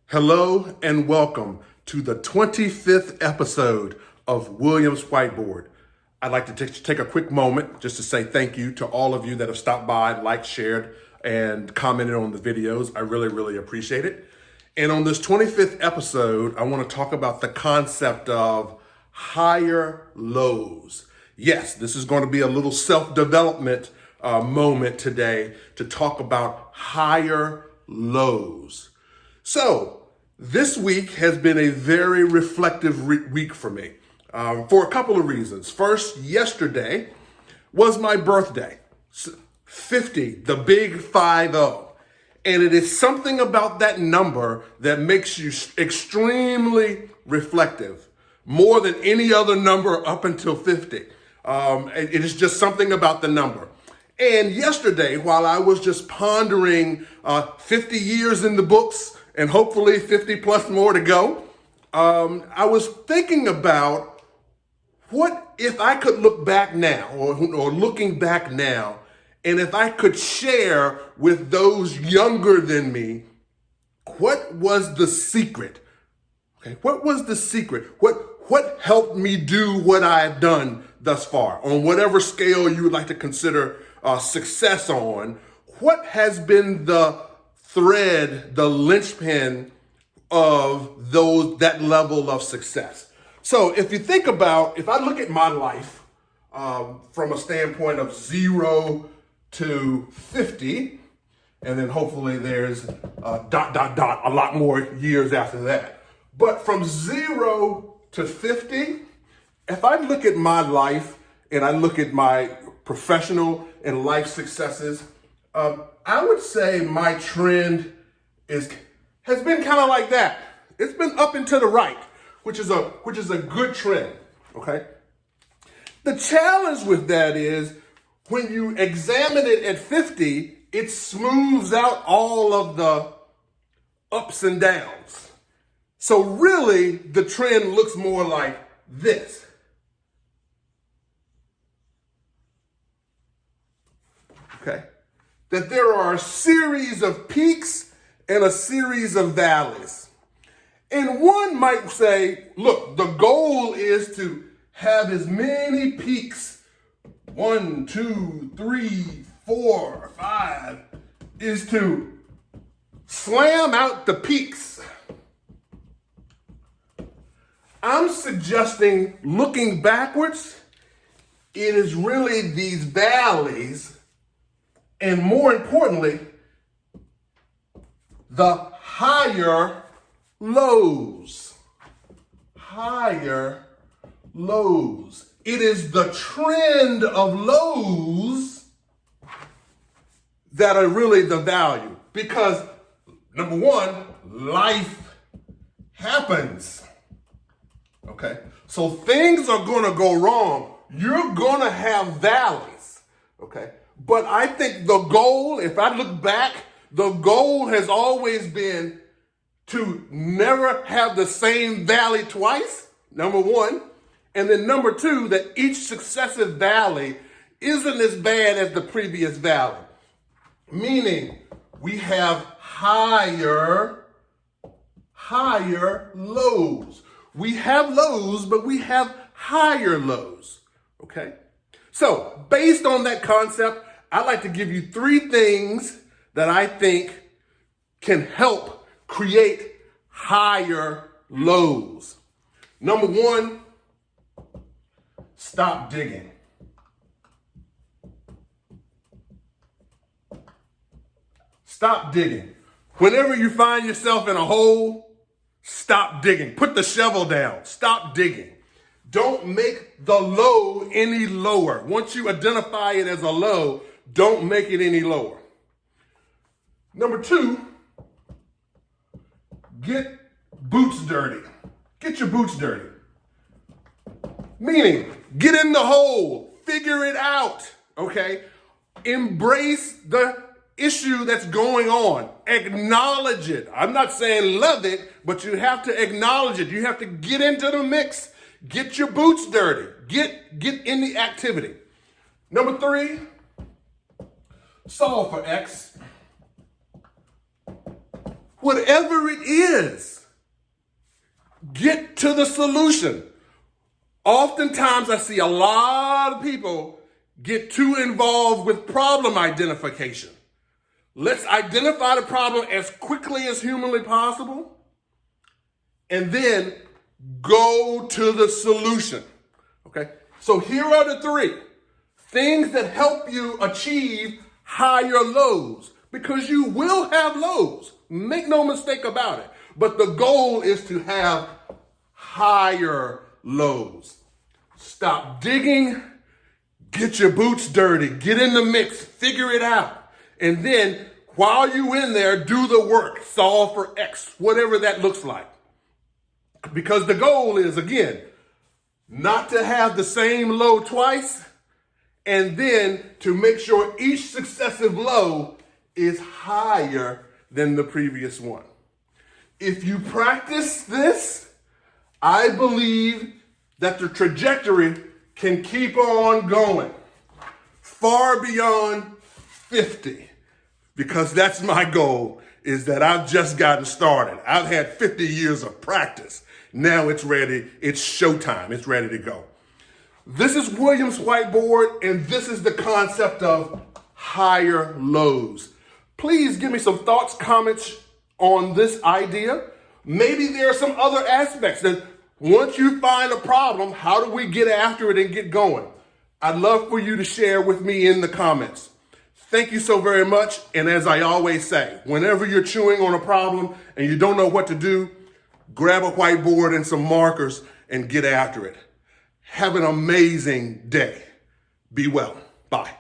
Hello and welcome to the 25th episode of Williams Whiteboard. I'd like to take a quick moment just to say thank you to all of you that have stopped by, liked, shared, and commented on the videos. I really appreciate it. And on this 25th episode, I want to talk about the concept of higher lows. Yes, this is going to be a little self-development moment today to talk about higher lows. So, this week has been a very reflective week for me for a couple of reasons. First, yesterday was my birthday, 50, the big 50. And it is something about that number that makes you extremely reflective, more than any other number up until 50. It is just something about the number. And yesterday, while I was just pondering 50 years in the books, and hopefully 50 plus more to go, I was thinking about what if I could look back now, or looking back now, and if I could share with those younger than me, what was the secret? Okay, what was the secret? What helped me do what I've done thus far, on whatever scale you would like to consider success on? What has been the thread, the linchpin of that level of success? So if you think about, if I look at my life from a standpoint of 0 to 50, and then hopefully there's a lot more years after that. But from 0 to 50, if I look at my life and I look at my professional and life successes, I would say my trend has been kind of like that. It's been up and to the right, which is a good trend. Okay. The challenge with that is when you examine it at 50, it smooths out all of the ups and downs. So really, the trend looks more like this. Okay. That there are a series of peaks and a series of valleys. And one might say, look, the goal is to have as many peaks, 1, 2, 3, 4, 5, is to slam out the peaks. I'm suggesting, looking backwards, it is really these valleys, and more importantly, the higher lows. Higher lows. It is the trend of lows that are really the value. Because, number one, life happens. Okay? So things are going to go wrong. You're going to have valleys. Okay? But I think the goal, if I look back, the goal has always been to never have the same valley twice, number one. And then number two, that each successive valley isn't as bad as the previous valley. Meaning we have higher lows. We have lows, but we have higher lows. Okay? So, based on that concept, I'd like to give you 3 things that I think can help create higher lows. Number 1, stop digging. Stop digging. Whenever you find yourself in a hole, stop digging. Put the shovel down. Stop digging. Don't make the low any lower. Once you identify it as a low, don't make it any lower. Number 2, get boots dirty. Get your boots dirty. Meaning, get in the hole. Figure it out. Okay? Embrace the issue that's going on. Acknowledge it. I'm not saying love it, but you have to acknowledge it. You have to get into the mix. Get your boots dirty. Get in the activity. Number 3, solve for X. Whatever it is, get to the solution. Oftentimes I see a lot of people get too involved with problem identification. Let's identify the problem as quickly as humanly possible and then go to the solution. Okay? So here are the three things that help you achieve higher lows, because you will have lows. Make no mistake about it. But the goal is to have higher lows. Stop digging, get your boots dirty, get in the mix, figure it out. And then while you're in there, do the work, solve for X, whatever that looks like. Because the goal is, again, not to have the same low twice, and then to make sure each successive low is higher than the previous one. If you practice this, I believe that the trajectory can keep on going far beyond 50, because that's my goal, is that I've just gotten started. I've had 50 years of practice. Now it's ready. It's showtime. It's ready to go. This is Williams Whiteboard, and this is the concept of higher lows. Please give me some thoughts, comments on this idea. Maybe there are some other aspects that once you find a problem, how do we get after it and get going? I'd love for you to share with me in the comments. Thank you so very much. And as I always say, whenever you're chewing on a problem and you don't know what to do, grab a whiteboard and some markers and get after it. Have an amazing day. Be well. Bye.